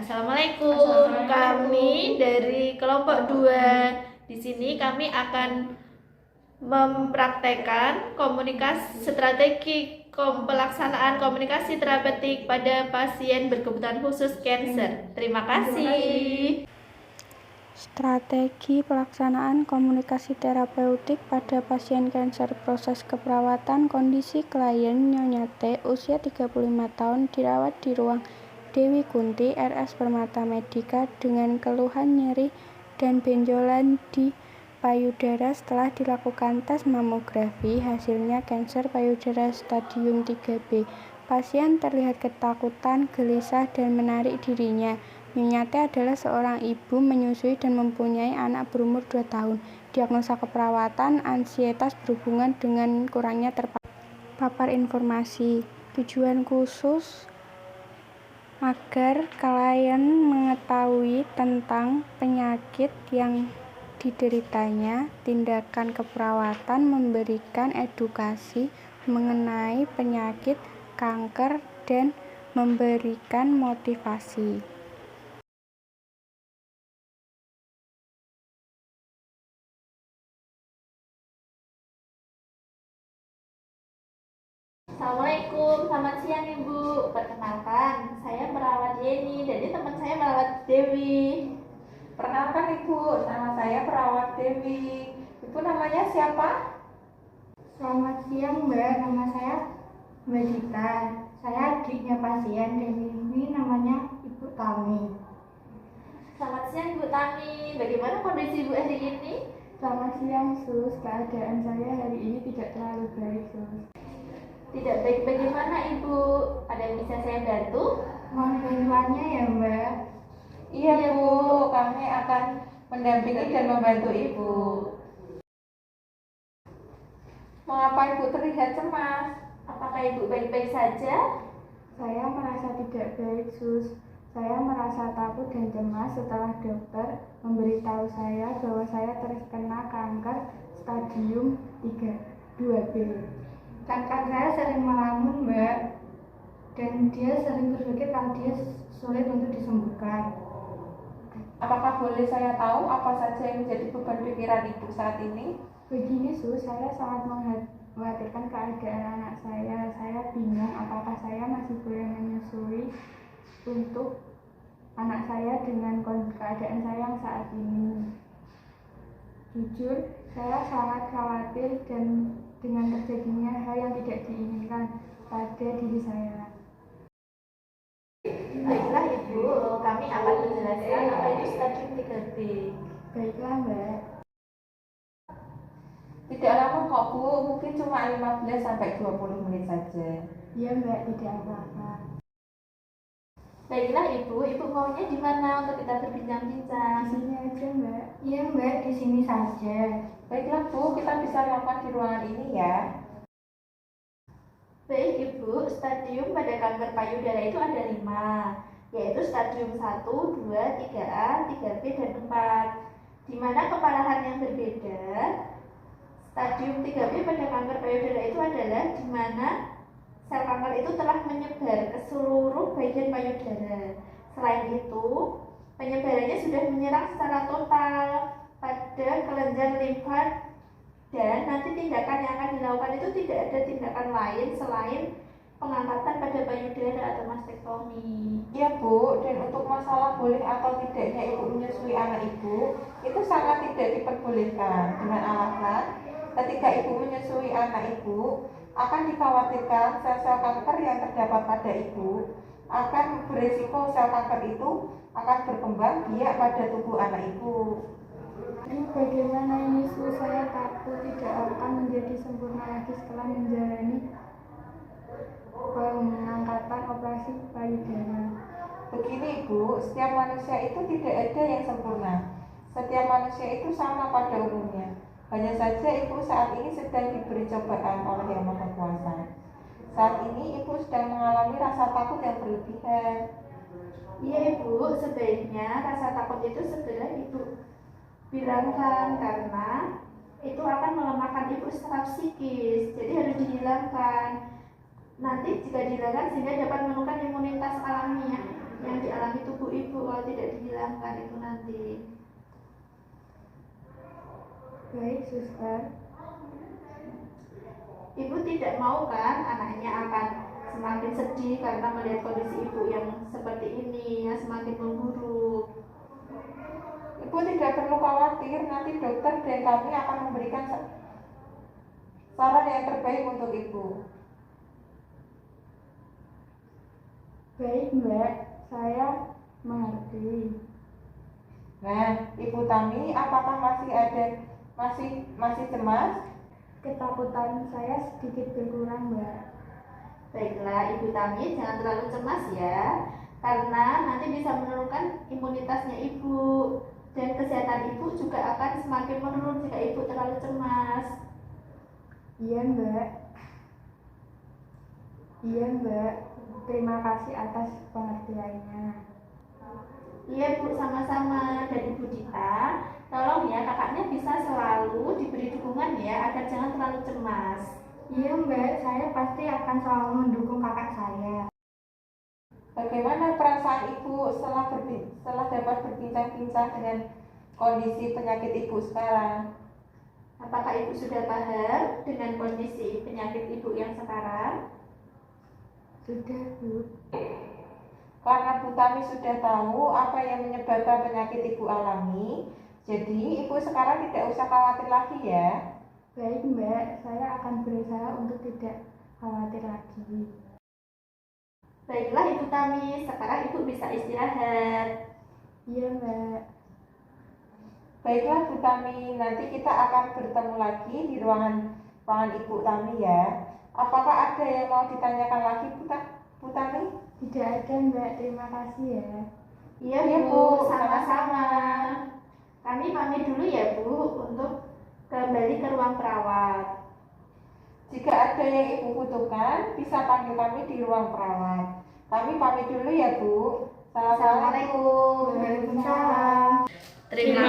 Assalamualaikum. Kami dari kelompok 2. Di sini kami akan mempraktekkan strategi pelaksanaan komunikasi terapeutik pada pasien berkebutuhan khusus kanker. Terima kasih. Strategi pelaksanaan komunikasi terapeutik pada pasien kanker. Proses keperawatan kondisi klien Nyonya T, usia 35 tahun, dirawat di ruang Dewi Kunti, RS Permata Medika dengan keluhan nyeri dan benjolan di payudara. Setelah dilakukan tes mamografi, hasilnya kanker payudara stadium 3B. Pasien terlihat ketakutan, gelisah, dan menarik dirinya. Nyonya T adalah seorang ibu menyusui dan mempunyai anak berumur 2 tahun. Diagnosa keperawatan ansietas berhubungan dengan kurangnya terpapar informasi. Tujuan khusus agar klien mengetahui tentang penyakit yang dideritanya, tindakan keperawatan, memberikan edukasi mengenai penyakit kanker, dan memberikan motivasi. Assalamualaikum, selamat siang Ibu. Perkenalkan, saya merawat Yeni, jadi teman saya merawat Dewi. Perkenalkan Ibu, nama saya perawat Dewi. Ibu namanya siapa? Selamat siang Mbak, nama saya Mbak Dita. Saya adiknya pasien dan ini namanya Ibu Tami. Selamat siang Ibu Tami, bagaimana kondisi Ibu hari ini? Selamat siang Sus, keadaan saya hari ini tidak terlalu baik Sus. Tidak baik bagaimana Ibu? Ada yang bisa saya bantu? Mohon bantuannya ya Mbak. Iya Bu, kami akan mendampingi dan membantu Ibu. Mengapa Ibu terlihat cemas? Apakah Ibu baik-baik saja? Saya merasa tidak baik Sus. Saya merasa takut dan cemas setelah dokter memberitahu saya bahwa saya terkena kanker stadium 2B. Kakak saya sering melamun Mbak, dan dia sering berpikir kalau dia sulit untuk disembuhkan. Apakah boleh saya tahu apa saja yang menjadi beban pikiran Ibu saat ini? Begini Sus, saya sangat mengkhawatirkan keadaan anak saya. Saya bingung apakah saya masih boleh menyusui untuk anak saya dengan keadaan saya yang saat ini. Jujur, saya sangat khawatir dan dengan terjadinya hal yang tidak diinginkan pada diri saya. Baiklah Ibu, kami akan menjelaskan apa itu stadium 3B. Baiklah Mbak. Tidak lama kok Bu, mungkin cuma 15-20 menit saja. Iya Mbak, tidak apa-apa. Baiklah Ibu maunya di mana untuk kita Di berbincang-bincang? sini aja Mbak. Iya Mbak, di sini saja. Baiklah Bu, kita bisa lakukan di ruangan ini ya. Baik Ibu, stadium pada kanker payudara itu ada 5, yaitu stadium 1, 2, 3A, 3B, dan 4. Di mana keparahan yang berbeda, stadium 3B pada kanker payudara itu adalah di mana sel kanker itu telah menyebar ke seluruh bagian payudara. Selain itu, penyebarannya sudah menyerang secara total pada kelenjar limfa, dan nanti tindakan yang akan dilakukan itu tidak ada tindakan lain selain pengangkatan pada payudara atau mastektomi. Iya Bu, dan untuk masalah boleh atau tidaknya Ibu menyusui anak Ibu, itu sangat tidak diperbolehkan dengan alasan ketika Ibu menyusui anak Ibu, akan dikhawatirkan sel-sel kanker yang terdapat pada Ibu akan berisiko sel kanker itu akan berkembang biak pada tubuh anak Ibu. Ini bagaimana ini Sus, saya takut tidak akan menjadi sempurna lagi setelah menjalani pengangkatan operasi payudara. Begini Ibu, setiap manusia itu tidak ada yang sempurna. Setiap manusia itu sama pada umumnya. Hanya saja Ibu saat ini sedang diberi cobaan oleh Yang Maha Kuasa. Saat ini Ibu sedang mengalami rasa takut yang berlebihan. Iya Ibu, sebaiknya rasa takut itu segera Ibu bilangkan, karena itu akan melemahkan Ibu secara psikis. Jadi harus dihilangkan. Nanti jika dihilangkan sehingga dapat menemukan imunitas alamiah yang dialami tubuh ibu kalau tidak dihilangkan itu nanti. Baik, suster. Ibu tidak mau kan anaknya akan semakin sedih karena melihat kondisi ibu yang seperti ini, yang semakin memburuk. Ibu tidak perlu khawatir, nanti dokter dan kami akan memberikan saran yang terbaik untuk ibu. Baik, Mbak. Saya mengerti. Nah, Ibu Tami, apakah masih cemas? Ketakutan saya sedikit berkurang, Mbak. Baiklah Ibu Tami, jangan terlalu cemas ya, karena nanti bisa menurunkan imunitasnya ibu, dan kesehatan ibu juga akan semakin menurun jika ibu terlalu cemas. Iya, Mbak. Iya, Mbak. Terima kasih atas pengertiannya. Iya Bu, sama-sama. Dan Ibu Dita, tolong ya kakaknya bisa selalu diberi dukungan ya, agar jangan terlalu cemas. Iya, Mbak. Saya pasti akan selalu mendukung kakak saya. Bagaimana perasaan Ibu setelah dapat berbincang-bincang dengan kondisi penyakit Ibu sekarang? Apakah Ibu sudah paham dengan kondisi penyakit Ibu yang sekarang? Sudah, Bu. Karena Bu Tami sudah tahu apa yang menyebabkan penyakit Ibu alami, jadi Ibu sekarang tidak usah khawatir lagi ya. Baik, Mbak. Saya akan berusaha untuk tidak khawatir lagi. Baiklah Ibu Tami, sekarang Ibu bisa istirahat. Iya, Mbak. Baiklah Bu Tami, nanti kita akan bertemu lagi di ruangan Ibu Tami ya. Apakah ada yang mau ditanyakan lagi Bu Tami? Tidak ada, Mbak. Terima kasih ya. Iya Iya, Bu, Bu. sama-sama. Kami pamit dulu ya Bu, untuk kembali ke ruang perawat. Jika ada yang Ibu butuhkan, bisa panggil kami di ruang perawat. Kami pamit dulu ya Bu. Assalamualaikum. Waalaikumsalam. Terima